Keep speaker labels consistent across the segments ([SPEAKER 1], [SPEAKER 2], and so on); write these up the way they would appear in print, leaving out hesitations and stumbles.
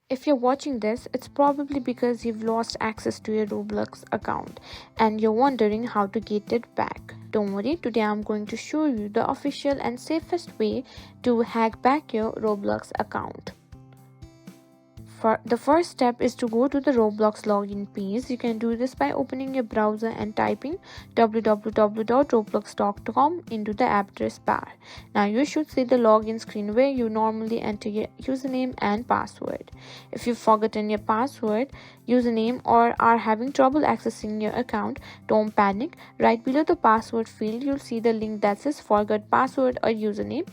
[SPEAKER 1] If you're watching this, it's probably because you've lost access to your Roblox account and you're wondering how to get it back. Don't worry, today I'm going to show you the official and safest way to hack back your Roblox account. The first step is to go to the Roblox login page. You can do this by opening your browser and typing www.roblox.com into the address bar. Now you should see the login screen where you normally enter your username and password. If you've forgotten your password, username, or are having trouble accessing your account, don't panic. Right below the password field, you'll see the link that says forgot password or username.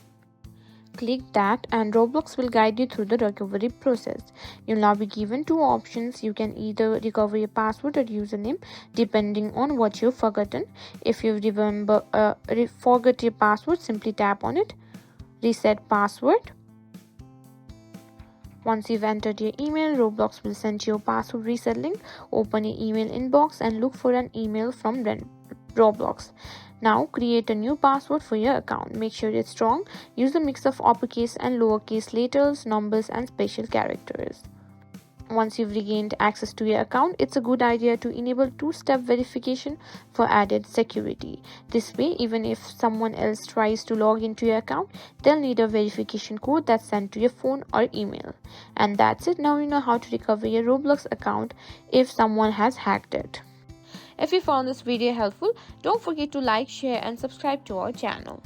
[SPEAKER 1] Click that and Roblox will guide you through the recovery process. You'll now be given two options. You can either recover your password or username depending on what you've forgotten. If you forget your password, simply tap on it, reset password. Once you've entered your email, Roblox will send you a password reset link. Open your email inbox and look for an email from Roblox. Now create a new password for your account. Make sure it's strong. Use a mix of uppercase and lowercase letters, numbers, and special characters. Once you've regained access to your account, it's a good idea to enable two-step verification for added security. This way, even if someone else tries to log into your account, they'll need a verification code that's sent to your phone or email. And that's it. Now you know how to recover your Roblox account if someone has hacked it. If you found this video helpful, don't forget to like, share, and subscribe to our channel.